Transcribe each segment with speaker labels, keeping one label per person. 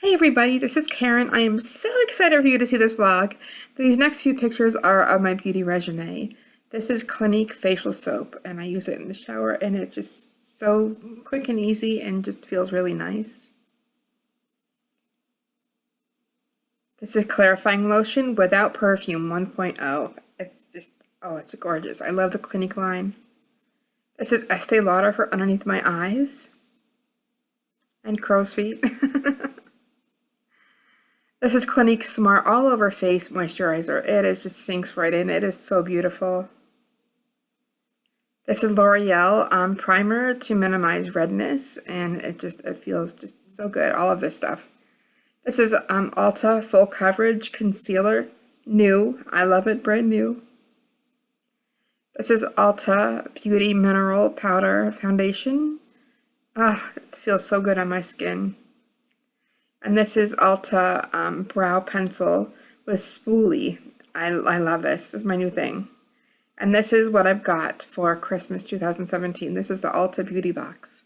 Speaker 1: Hey everybody, this is Karen. I am so excited for you to see this vlog. These next few pictures are of my beauty resume. This is Clinique facial soap and I use it in the shower and it's just so quick and easy and just feels really nice. This is clarifying lotion without perfume 1.0. It's just, oh, it's gorgeous. I love the Clinique line. This is Estee Lauder for underneath my eyes and crow's feet. This is Clinique Smart All Over Face Moisturizer. It is just sinks right in. It is so beautiful. This is L'Oreal primer to minimize redness, and it feels just so good. All of this stuff. This is Ulta Full Coverage Concealer, new. I love it, brand new. This is Ulta Beauty Mineral Powder Foundation. Ah, it feels so good on my skin. And this is Ulta Brow Pencil with Spoolie. I love this. This is my new thing. And this is what I've got for Christmas 2017. This is the Ulta Beauty Box.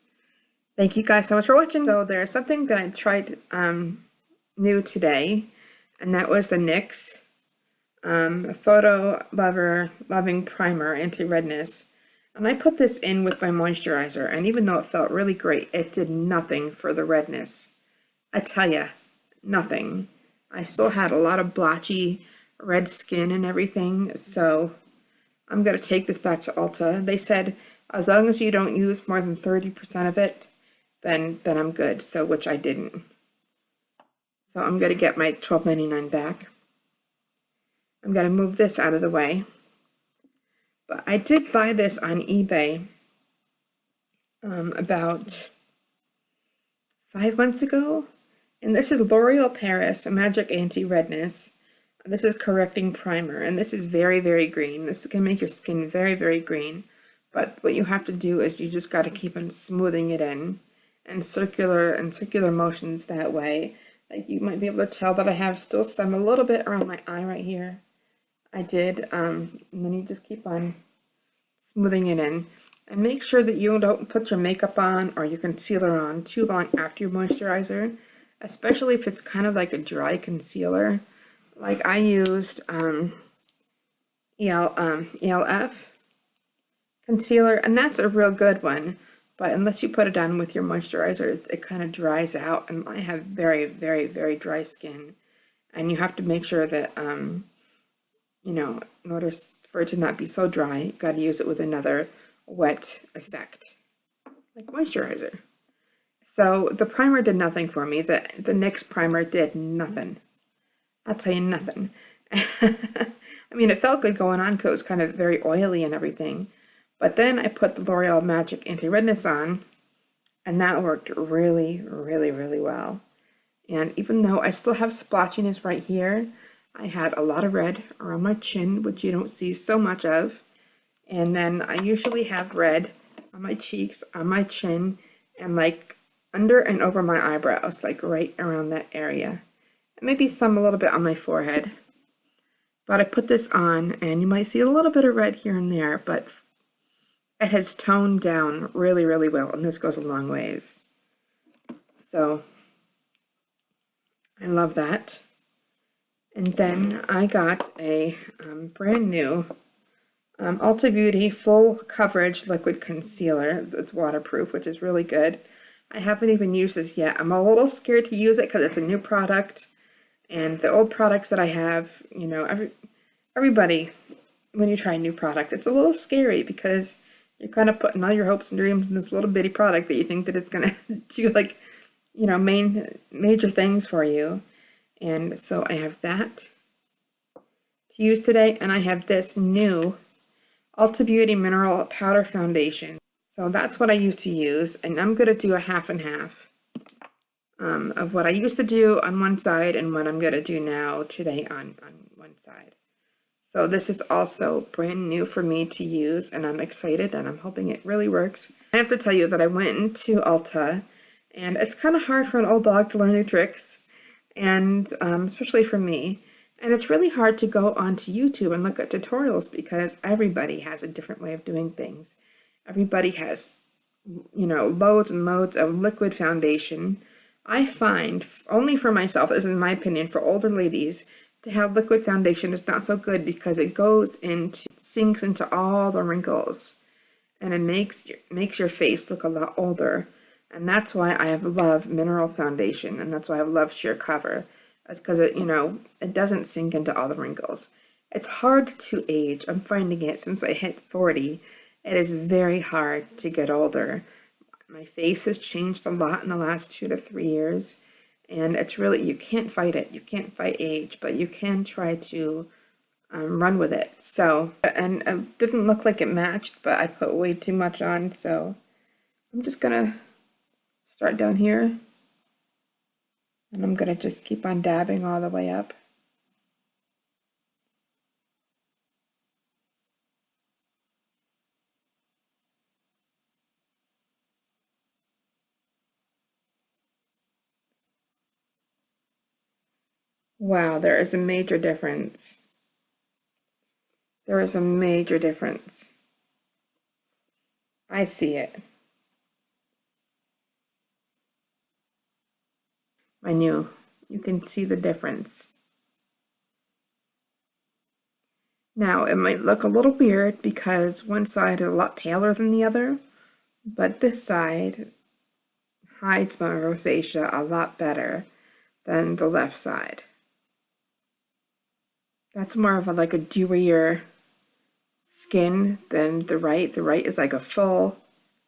Speaker 1: Thank you guys so much for watching. So there's something that I tried new today, and that was the NYX Photo Loving Primer Anti-Redness. And I put this in with my moisturizer, and even though it felt really great, it did nothing for the redness. I tell ya, nothing. I still had a lot of blotchy red skin and everything, so I'm going to take this back to Ulta. They said as long as you don't use more than 30% of it, then I'm good, so which I didn't. So I'm going to get my $12.99 back. I'm going to move this out of the way. But I did buy this on eBay about 5 months ago. And this is L'Oreal Paris Magic Anti-Redness. This is Correcting Primer, and this is very, very green. This can make your skin very, very green. But what you have to do is you just got to keep on smoothing it in and circular motions that way. Like you might be able to tell that I have still some a little bit around my eye right here. I did, and then you just keep on smoothing it in. And make sure that you don't put your makeup on or your concealer on too long after your moisturizer, especially if it's kind of like a dry concealer. Like I used ELF concealer, and that's a real good one. But unless you put it on with your moisturizer, it kind of dries out, and I have very, very, very dry skin. And you have to make sure that, you know, in order for it to not be so dry, you got to use it with another wet effect, like moisturizer. So the primer did nothing for me. The NYX primer did nothing. I'll tell you nothing. I mean, it felt good going on because it was kind of very oily and everything. But then I put the L'Oreal Magic Anti-Redness on, and that worked really, really, really well. And even though I still have splotchiness right here, I had a lot of red around my chin, which you don't see so much of. And then I usually have red on my cheeks, on my chin, and like under and over my eyebrows, like right around that area. And maybe some a little bit on my forehead. But I put this on, and you might see a little bit of red here and there, but it has toned down really, really well, and this goes a long ways. So I love that. And then I got a brand new Ulta Beauty Full Coverage Liquid Concealer. It's waterproof, which is really good. I haven't even used this yet. I'm a little scared to use it because it's a new product. And the old products that I have, you know, everybody, when you try a new product, it's a little scary because you're kind of putting all your hopes and dreams in this little bitty product that you think that it's going to do, like, you know, major things for you. And so I have that to use today. And I have this new Ulta Beauty Mineral Powder Foundation. So that's what I used to use. And I'm going to do a half and half of what I used to do on one side and what I'm going to do now today on one side. So this is also brand new for me to use, and I'm excited, and I'm hoping it really works. I have to tell you that I went into Ulta, and it's kind of hard for an old dog to learn new tricks, and especially for me. And it's really hard to go onto YouTube and look at tutorials because everybody has a different way of doing things. Everybody has, you know, loads and loads of liquid foundation I find, only for myself, this is my opinion, for older ladies, to have liquid foundation is not so good because it goes into, sinks into all the wrinkles, and it makes your face look a lot older. And that's why I have loved mineral foundation, and that's why I love sheer cover. That's because it, it doesn't sink into all the wrinkles. It's hard to age. I'm finding it since I hit 40. It is very hard to get older. My face has changed a lot in the last 2 to 3 years, and it's really, you can't fight it. You can't fight age, but you can try to run with it. So, and it didn't look like it matched, but I put way too much on, so I'm just gonna start down here, and I'm gonna just keep on dabbing all the way up. Wow, there is a major difference. There is a major difference. I see it. I knew. You can see the difference. Now, it might look a little weird because one side is a lot paler than the other, but this side hides my rosacea a lot better than the left side. That's more of like a dewier skin than the right. The right is like a full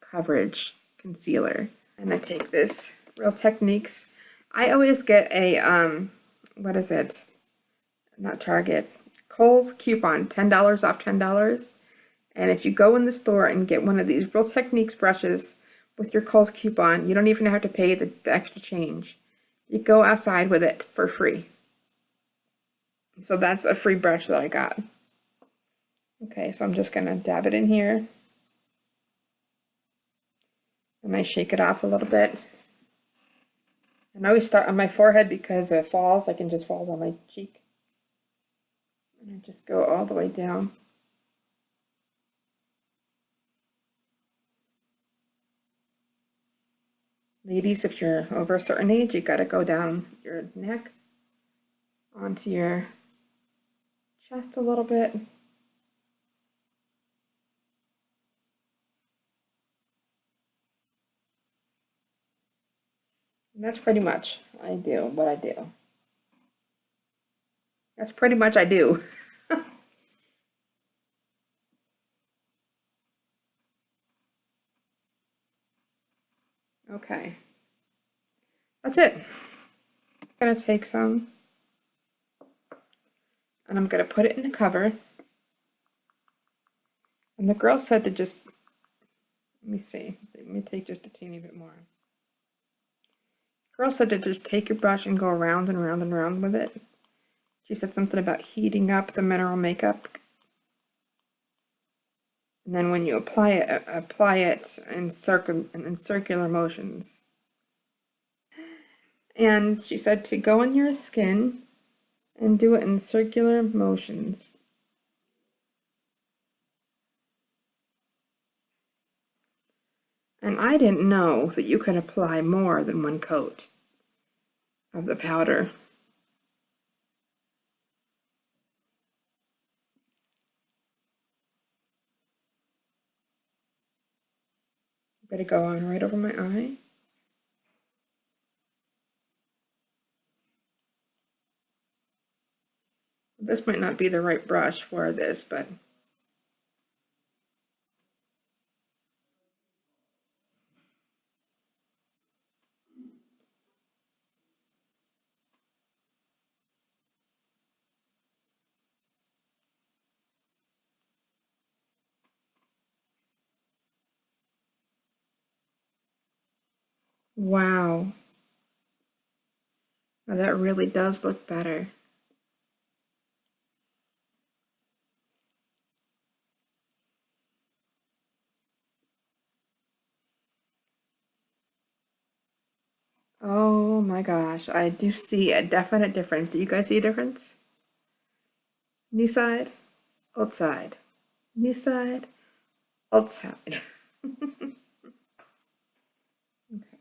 Speaker 1: coverage concealer. And I take this Real Techniques. I always get a, what is it? Not Target. Kohl's coupon, $10 off $10. And if you go in the store and get one of these Real Techniques brushes with your Kohl's coupon, you don't even have to pay the extra change. You go outside with it for free. So that's a free brush that I got. Okay, so I'm just gonna dab it in here. And I shake it off a little bit. And I always start on my forehead because it falls, I can just fall on my cheek. And I just go all the way down. Ladies, if you're over a certain age, you gotta go down your neck onto your chest a little bit. And that's pretty much I do what I do. That's pretty much I do. Okay. That's it. I'm gonna take some and I'm gonna put it in the cover. And the girl said to just, let me see, let me take just a teeny bit more. The girl said to just take your brush and go around and around and around with it. She said something about heating up the mineral makeup. And then when you apply it in circular motions. And she said to go on your skin and do it in circular motions. And I didn't know that you could apply more than one coat of the powder. Better go on right over my eye. This might not be the right brush for this, but wow. Now that really does look better. Oh my gosh, I do see a definite difference. Do you guys see a difference? New side, old side. New side, old side. Okay.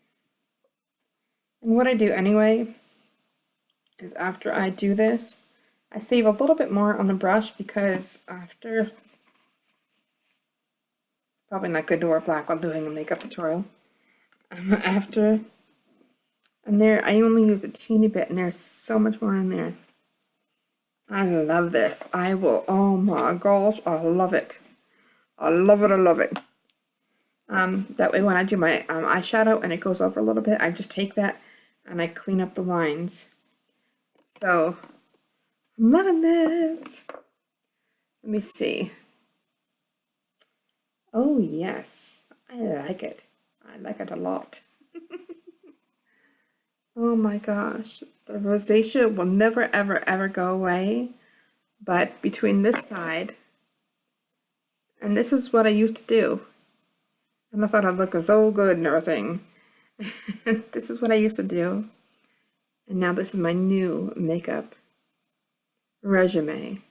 Speaker 1: And what I do anyway is after I do this, I save a little bit more on the brush because after, probably not good to wear black while doing a makeup tutorial. After, and there, I only use a teeny bit and there's so much more in there. I love this. I will, oh my gosh, I love it. I love it, I love it. That way when I do my eyeshadow and it goes over a little bit, I just take that and I clean up the lines. So, I'm loving this. Let me see. Oh yes, I like it. I like it a lot. Oh my gosh, the rosacea will never ever ever go away. But between this side, and this is what I used to do. And I thought I'd look so good and everything. This is what I used to do. And now this is my new makeup resume.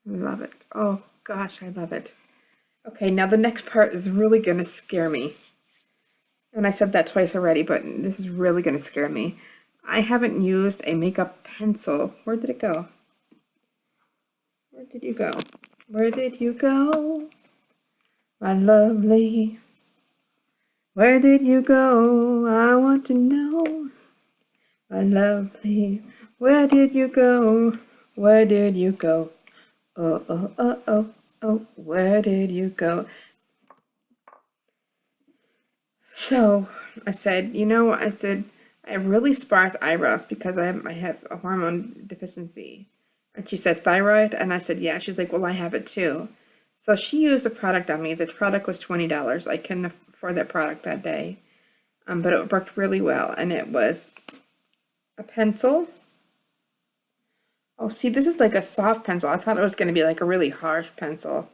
Speaker 1: Love it. Oh gosh, I love it. Okay, now the next part is really gonna scare me. And I said that twice already, but this is really gonna scare me. I haven't used a makeup pencil. Where did it go? Where did you go? Where did you go? My lovely. Where did you go? I want to know. My lovely. Where did you go? Where did you go? Oh, oh, oh, oh, oh, where did you go? So I said, you know, I said, I have really sparse eyebrows because I have a hormone deficiency. And she said, thyroid? And I said, yeah. She's like, well, I have it too. So she used a product on me. The product was $20. I couldn't afford that product that day. But it worked really well. And it was a pencil. Oh, see, this is like a soft pencil. I thought it was going to be like a really harsh pencil.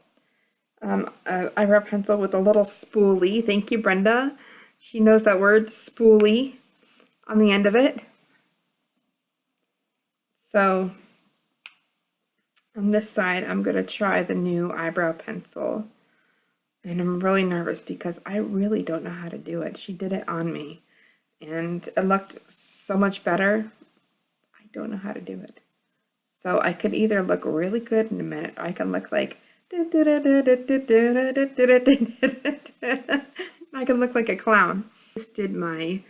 Speaker 1: Eyebrow pencil with a little spoolie. Thank you, Brenda. She knows that word, spoolie, on the end of it. So on this side, I'm going to try the new eyebrow pencil. And I'm really nervous because I really don't know how to do it. She did it on me. And it looked so much better. I don't know how to do it. So I could either look really good in a minute, or I can look like I can look like a clown. Just did my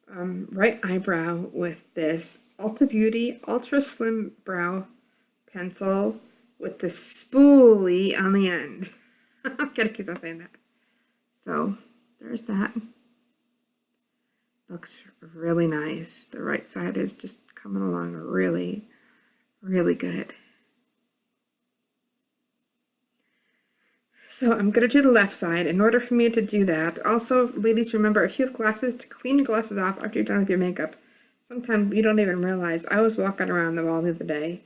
Speaker 1: right eyebrow with this Ulta Beauty Ultra Slim Brow Pencil with the spoolie on the end. I'm gonna keep on saying that. So there's that. Looks really nice. The right side is just coming along really, really good. So I'm going to do the left side. In order for me to do that, also, ladies, remember, if you have glasses, to clean your glasses off after you're done with your makeup. Sometimes you don't even realize. I was walking around the mall the other day,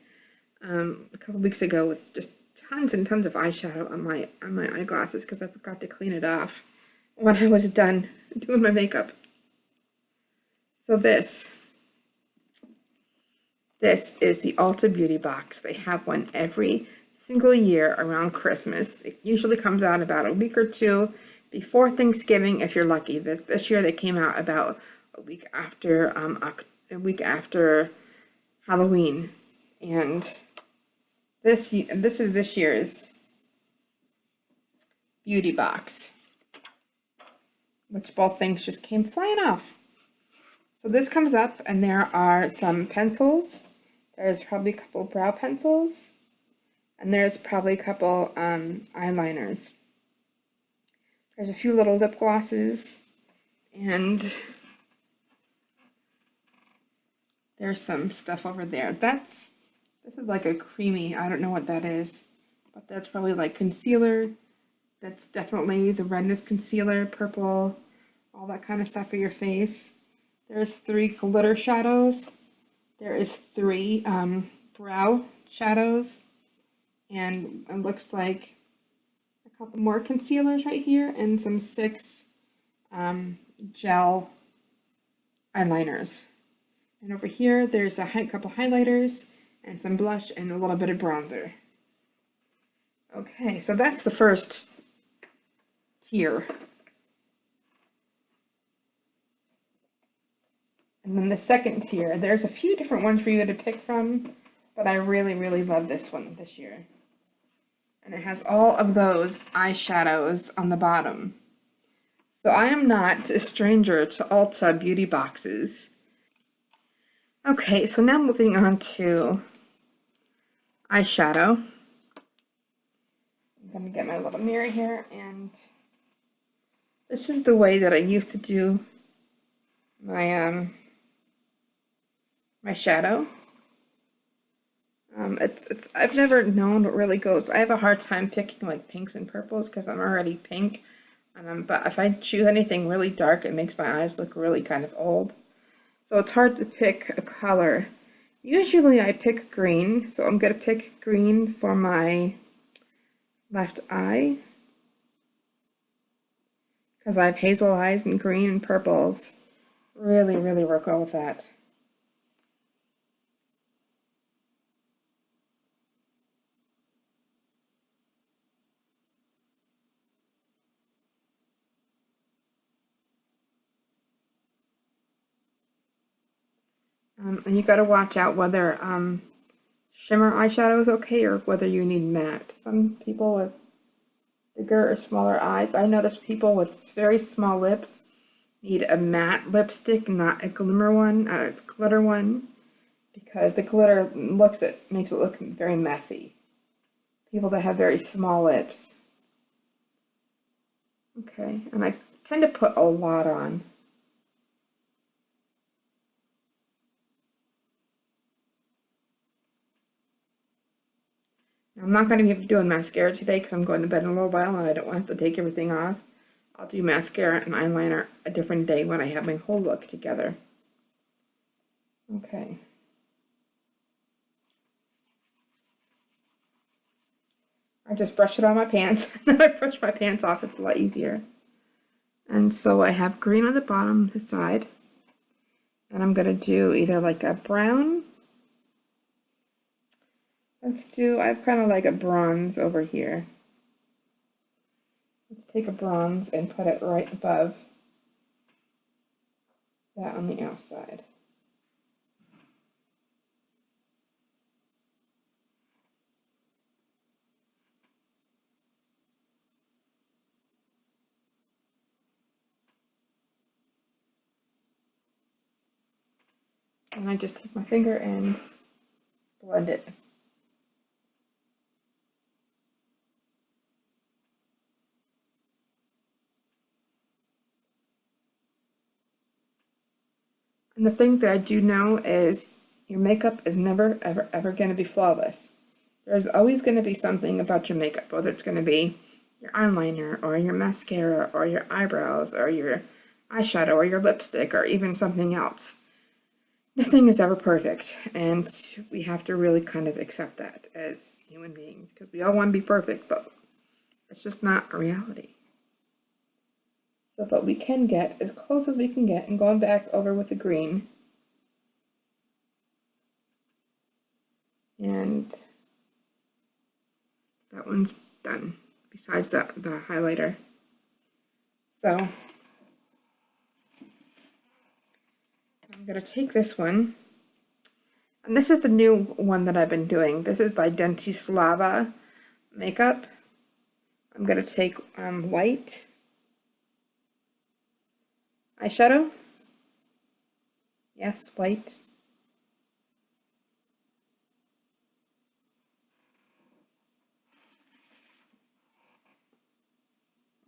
Speaker 1: a couple weeks ago, with just tons and tons of eyeshadow on my eyeglasses because I forgot to clean it off when I was done doing my makeup. So this is the Ulta Beauty box. They have one every single year around Christmas. It usually comes out about a week or two before Thanksgiving if you're lucky. This year they came out about a week after Halloween. And this is this year's beauty box, which both things just came flying off. So this comes up and there are some pencils. There's probably a couple brow pencils. And there's probably a couple eyeliners. There's a few little lip glosses. And there's some stuff over there. This is like a creamy, I don't know what that is. But that's probably like concealer. That's definitely the redness concealer, purple, all that kind of stuff for your face. There's 3 glitter shadows. There is 3 brow shadows. And it looks like a couple more concealers right here and some 6 gel eyeliners. And over here, there's a couple highlighters and some blush and a little bit of bronzer. Okay, so that's the first tier. And then the second tier, there's a few different ones for you to pick from, but I really, really love this one this year. And it has all of those eyeshadows on the bottom. So I am not a stranger to Ulta beauty boxes. Okay, so now moving on to eyeshadow. I'm gonna get my little mirror here, and this is the way that I used to do my my shadow. It's I've never known what really goes. I have a hard time picking like pinks and purples because I'm already pink, and but if I choose anything really dark, it makes my eyes look really kind of old. So it's hard to pick a color. Usually I pick green, so I'm gonna pick green for my left eye because I have hazel eyes, and green and purples really, really work well with that. And you got to watch out whether shimmer eyeshadow is okay or whether you need matte. Some people with bigger or smaller eyes, I notice people with very small lips need a matte lipstick, not a glimmer one, a glitter one, because the glitter makes it look very messy. People that have very small lips. Okay, and I tend to put a lot on. I'm not going to be doing mascara today because I'm going to bed in a little while and I don't want to take everything off. I'll do mascara and eyeliner a different day when I have my whole look together. Okay. I just brush it on my pants. Then I brush my pants off. It's a lot easier. And so I have green on the bottom, the side. And I'm going to do either like a brown. I have kind of like a bronze over here. Let's take a bronze and put it right above that on the outside. And I just take my finger and blend it. And the thing that I do know is your makeup is never, ever, ever going to be flawless. There's always going to be something about your makeup, whether it's going to be your eyeliner or your mascara or your eyebrows or your eyeshadow or your lipstick or even something else. Nothing is ever perfect, and we have to really kind of accept that as human beings because we all want to be perfect, but it's just not a reality. So, but we can get as close as we can get, and going back over with the green. And that one's done, besides the highlighter. So, I'm going to take this one. And this is the new one that I've been doing. This is by Dentislava Makeup. I'm going to take white eyeshadow. Yes, white.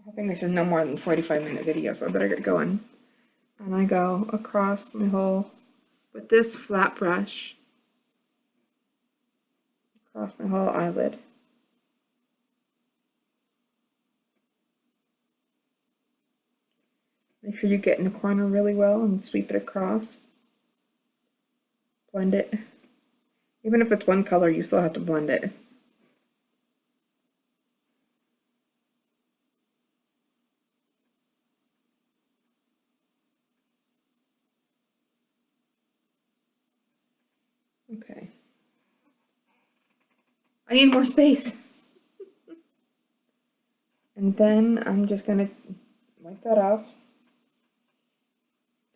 Speaker 1: I think this is no more than 45-minute video, so I better get going. And I go across my whole, with this flat brush, across my whole eyelid. Make sure you get in the corner really well and sweep it across. Blend it. Even if it's one color, you still have to blend it. Okay. I need more space. And then I'm just gonna wipe that off.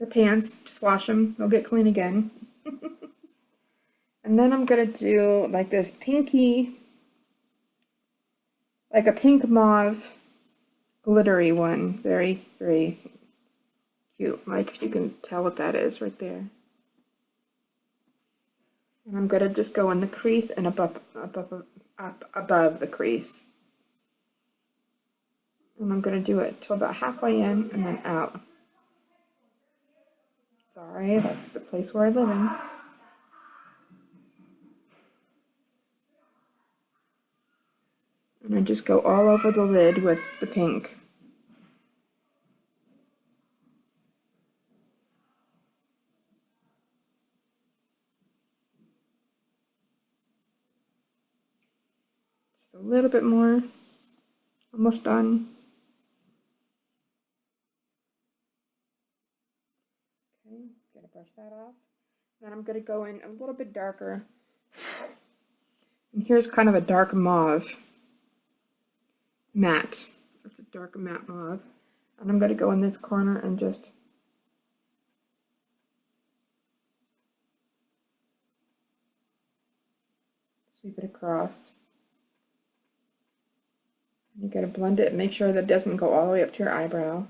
Speaker 1: the pans, just wash them, they'll get clean again. And then I'm gonna do like this pinky, like a pink mauve glittery one. Very, very cute. Like if you can tell what that is right there. And I'm gonna just go in the crease and up above the crease. And I'm gonna do it till about halfway in and then out. Sorry, that's the place where I live in. And I just go all over the lid with the pink. Just a little bit more. Almost done. Okay, gonna brush that off. Then I'm gonna go in a little bit darker. And here's kind of a dark mauve. Matte. It's a dark matte mauve. And I'm gonna go in this corner and just sweep it across. You gotta blend it and make sure that it doesn't go all the way up to your eyebrow.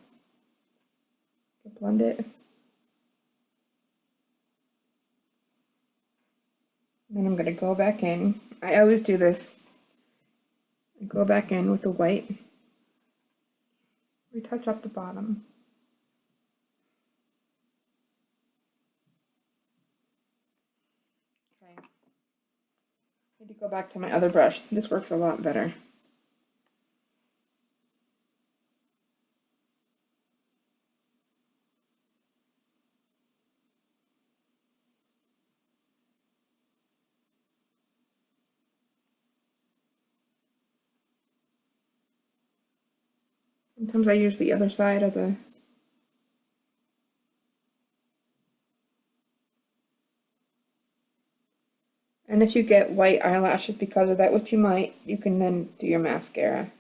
Speaker 1: Blend it. Then I'm gonna go back in. I always do this. Go back in with the white. Retouch up the bottom. Okay. Need to go back to my other brush. This works a lot better. Sometimes I use the other side of the and if you get white eyelashes because of that, which you might, you can then do your mascara.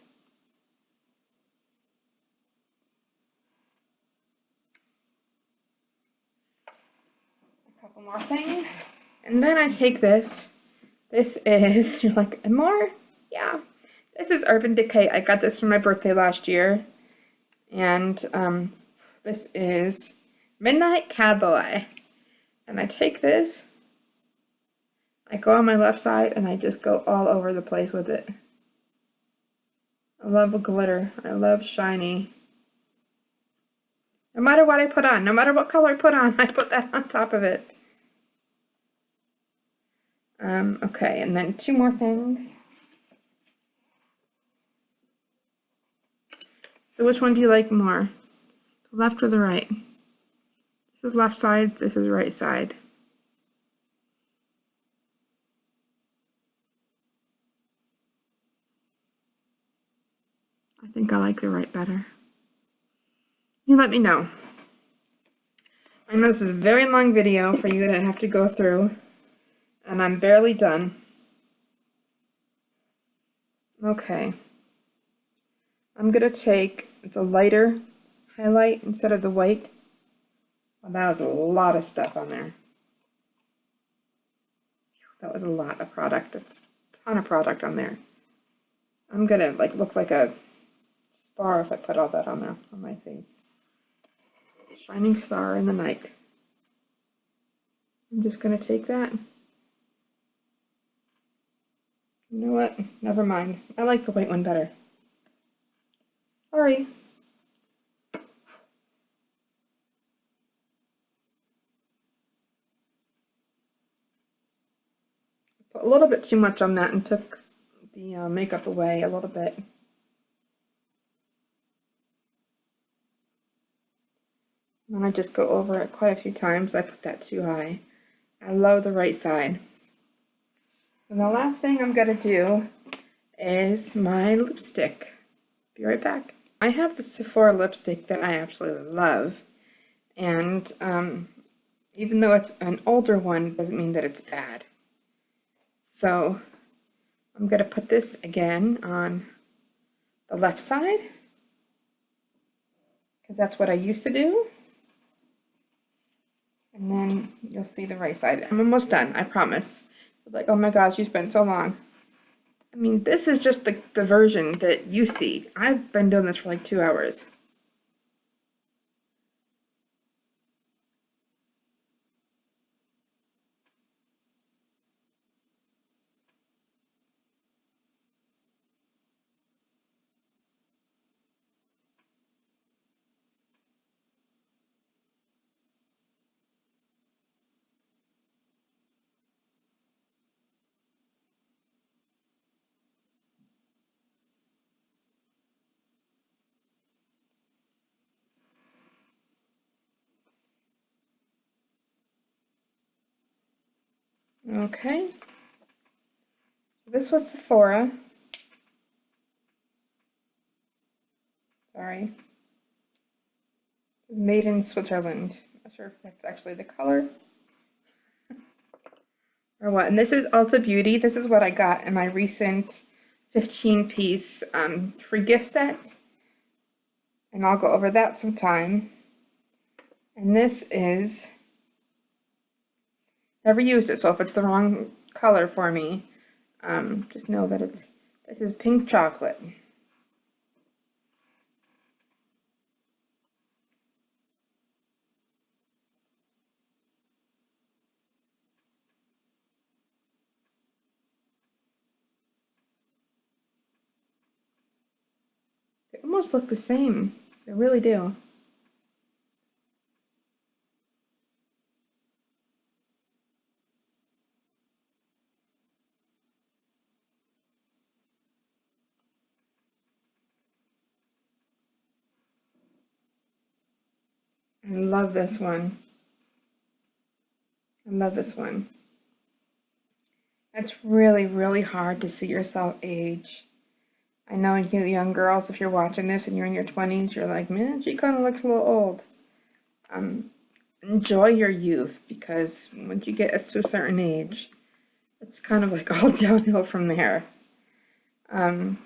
Speaker 1: A couple more things. And then I take this. This is, you're like, and more? Yeah. This is Urban Decay. I got this for my birthday last year. And this is Midnight Cowboy. And I take this, I go on my left side, and I just go all over the place with it. I love glitter. I love shiny. No matter what I put on, no matter what color I put on, I put that on top of it. Okay, and then two more things. So which one do you like more? The left or the right? This is left side, this is right side. I think I like the right better. You let me know. I know this is a very long video for you to have to go through, and I'm barely done. Okay. I'm gonna take the lighter highlight instead of the white. Well, that was a lot of stuff on there. That was a lot of product. It's a ton of product on there. I'm gonna like look like a star if I put all that on there on my face. Shining star in the night. I'm just gonna take that. You know what? Never mind. I like the white one better. Sorry. Put a little bit too much on that and took the makeup away a little bit. And then I just go over it quite a few times. I put that too high. I love the right side. And the last thing I'm gonna do is my lipstick. Be right back. I have the Sephora lipstick that I absolutely love. And even though it's an older one, doesn't mean that it's bad. So I'm gonna put this again on the left side, because that's what I used to do. And then you'll see the right side. I'm almost done, I promise. Like, oh my gosh, you spent so long. I mean, this is just the version that you see. I've been doing this for like 2 hours. Okay. This was Sephora. Sorry. Made in Switzerland. Not sure if that's actually the color or what. And this is Ulta Beauty. This is what I got in my recent 15-piece free gift set. And I'll go over that sometime. And this is, never used it, so if it's the wrong color for me, just know that this is pink chocolate. They almost look the same. They really do. I love this one. I love this one. It's really, really hard to see yourself age. I know you young girls, if you're watching this and you're in your 20s, you're like, man, she kind of looks a little old. Enjoy your youth, because once you get to a certain age, it's kind of like all downhill from there. So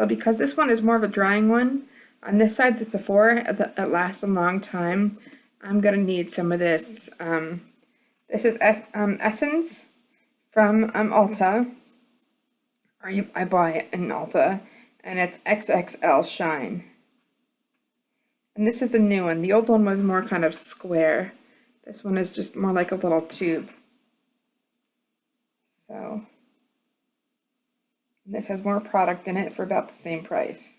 Speaker 1: because this one is more of a drying one, on this side, the Sephora, it lasts a long time. I'm gonna need some of this. This is Essence from Ulta. I buy it in Ulta, and it's XXL Shine. And this is the new one. The old one was more kind of square. This one is just more like a little tube. So this has more product in it for about the same price.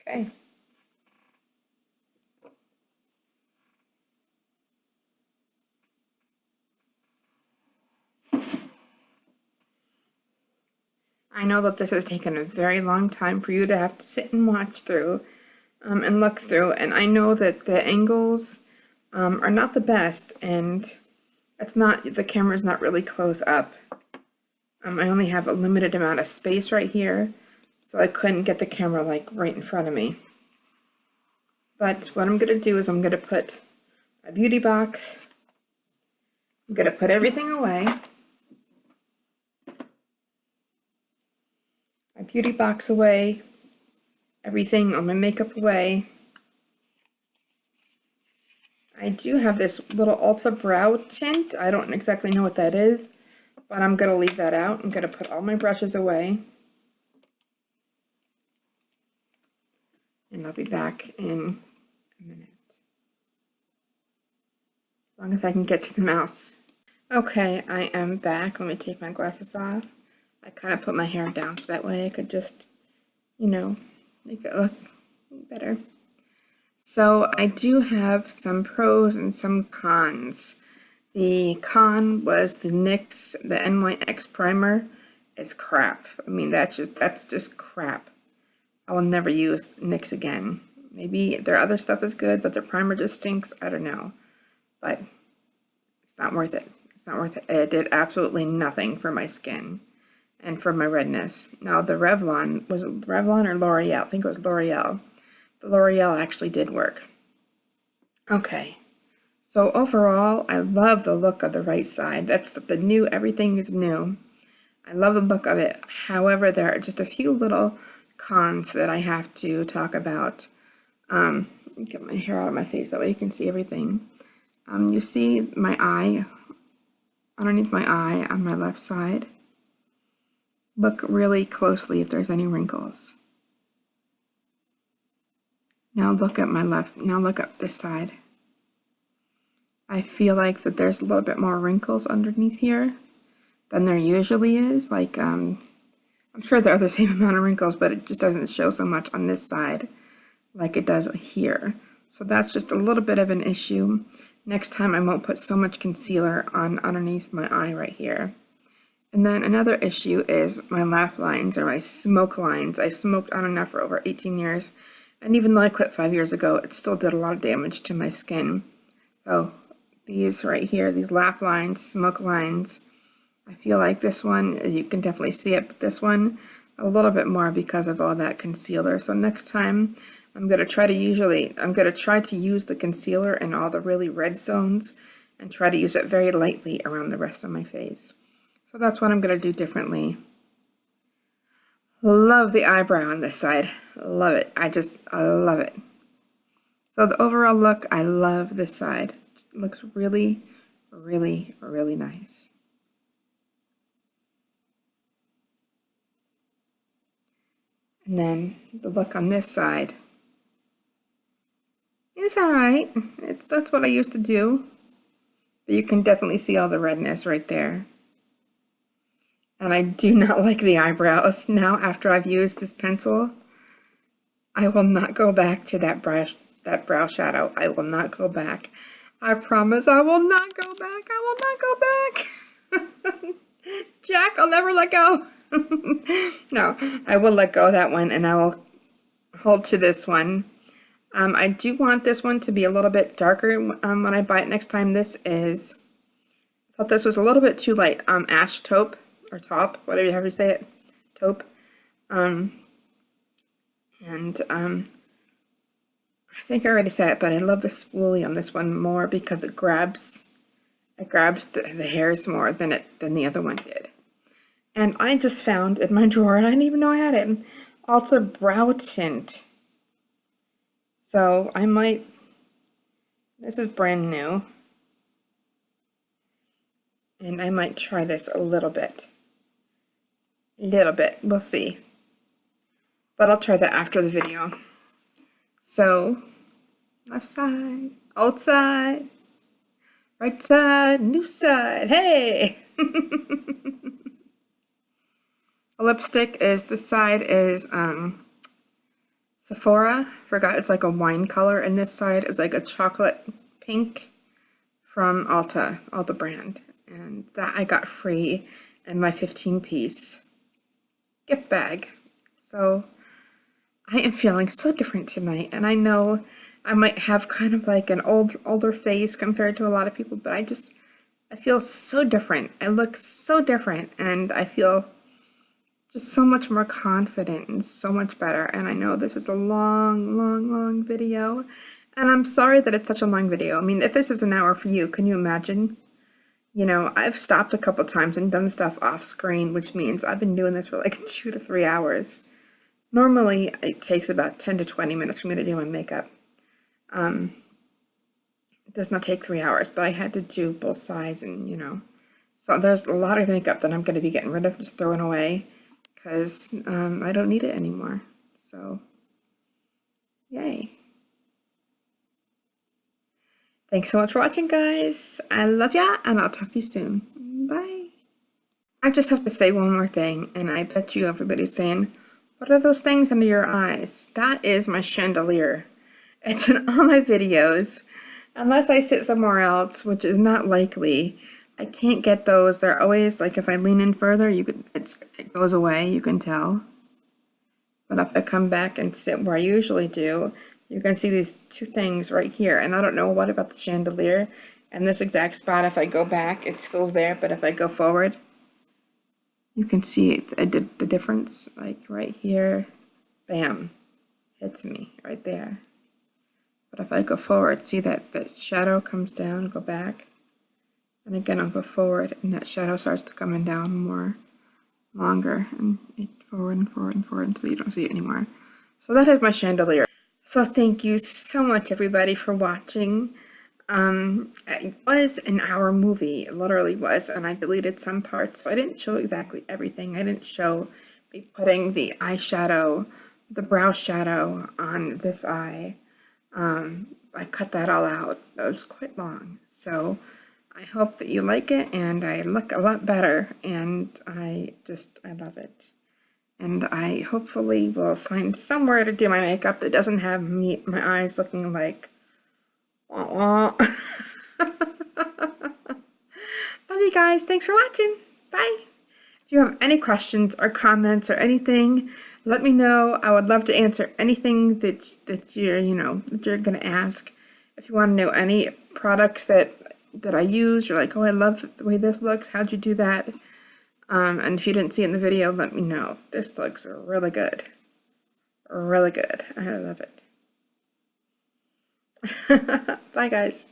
Speaker 1: Okay. I know that this has taken a very long time for you to have to sit and watch through and look through, and I know that the angles are not the best, and the camera's not really close up. I only have a limited amount of space right here, so I couldn't get the camera like right in front of me. But what I'm gonna do is I'm gonna put a beauty box. I'm gonna put everything away. My beauty box away. Everything on my makeup away. I do have this little Ulta brow tint. I don't exactly know what that is, but I'm gonna leave that out. I'm gonna put all my brushes away. And I'll be back in a minute. As long as I can get to the mouse. Okay, I am back. Let me take my glasses off. I kind of put my hair down so that way I could just, make it look better. So I do have some pros and some cons. The con was the NYX primer is crap. I mean, that's just crap. I will never use NYX again. Maybe their other stuff is good, but their primer just stinks. I don't know. But it's not worth it. It's not worth it. It did absolutely nothing for my skin. and for my redness. Now the Revlon, was it Revlon or L'Oreal? I think it was L'Oreal. The L'Oreal actually did work. Okay, so overall, I love the look of the right side. That's the new, everything is new. I love the look of it. However, there are just a few little cons that I have to talk about. Get my hair out of my face, that way you can see everything. You see my eye, underneath my eye on my left side. Look really closely if there's any wrinkles. Now look at my left, now look up this side. I feel like that there's a little bit more wrinkles underneath here than there usually is. Like, I'm sure there are the same amount of wrinkles, but it just doesn't show so much on this side like it does here. So that's just a little bit of an issue. Next time I won't put so much concealer on underneath my eye right here. And then another issue is my laugh lines or my smoke lines. I smoked on and off for over 18 years. And even though I quit 5 years ago, it still did a lot of damage to my skin. So these right here, these laugh lines, smoke lines, I feel like this one, you can definitely see it, but this one a little bit more because of all that concealer. So next time I'm going to try to use the concealer in all the really red zones and try to use it very lightly around the rest of my face. So that's what I'm going to do differently. Love the eyebrow on this side. Love it. I love it. So the overall look, I love this side. It looks really, really, really nice. And then the look on this side. It's alright. That's what I used to do. But you can definitely see all the redness right there. And I do not like the eyebrows. Now after I've used this pencil, I will not go back to that brow shadow. I will not go back. I promise I will not go back. I will not go back. Jack, I'll never let go. No, I will let go of that one and I will hold to this one. I do want this one to be a little bit darker when I buy it next time. I thought this was a little bit too light. Ash taupe or taupe, whatever you have to say it, taupe. I think I already said it, but I love the spoolie on this one more because it grabs the hairs more than the other one did. And I just found in my drawer, and I didn't even know I had it, Ulta Brow Tint. So I might, this is brand new, and I might try this a little bit. We'll see. But I'll try that after the video. So, left side, old side, right side, new side, hey! A lipstick this side is Sephora, forgot it's like a wine color, and this side is like a chocolate pink from Ulta brand. And that I got free in my 15-piece gift bag. So I am feeling so different tonight, and I know I might have kind of like an older face compared to a lot of people, but I feel so different. I look so different, and I feel just so much more confident and so much better. And I know this is a long video, and I'm sorry that it's such a long video. I mean, if this is an hour for you, can you imagine? You know, I've stopped a couple times and done stuff off screen, which means I've been doing this for like 2 to 3 hours. Normally, it takes about 10 to 20 minutes for me to do my makeup. It does not take 3 hours, but I had to do both sides, and you know, so there's a lot of makeup that I'm going to be getting rid of, just throwing away, because I don't need it anymore. So, yay. Thanks so much for watching, guys. I love ya, and I'll talk to you soon. Bye. I just have to say one more thing, and I bet you everybody's saying, what are those things under your eyes? That is my chandelier. It's in all my videos. Unless I sit somewhere else, which is not likely, I can't get those. They're always, like, if I lean in further, it goes away, you can tell. But if I come back and sit where I usually do, you can see these two things right here. And I don't know what about the chandelier. And this exact spot, if I go back, it's still there. But if I go forward, You can see it, I did the difference, like right here, bam, hits me right there. But if I go forward, see that the shadow comes down, go back, and again I'll go forward, and that shadow starts coming down more, longer, and forward and forward and forward until you don't see it anymore. So that is my chandelier. So thank you so much everybody for watching. It was an hour movie, it literally was, and I deleted some parts, so I didn't show exactly everything. I didn't show me putting the eyeshadow, the brow shadow on this eye. I cut that all out. It was quite long, so I hope that you like it, and I look a lot better, and I love it. And I hopefully will find somewhere to do my makeup that doesn't have my eyes looking like wah wah. Love you guys. Thanks for watching. Bye. If you have any questions or comments or anything, let me know. I would love to answer anything that you're gonna ask. If you want to know any products that I use, you're like, oh, I love the way this looks. How'd you do that? And if you didn't see it in the video, let me know. This looks really good. Really good. I love it. Bye, guys.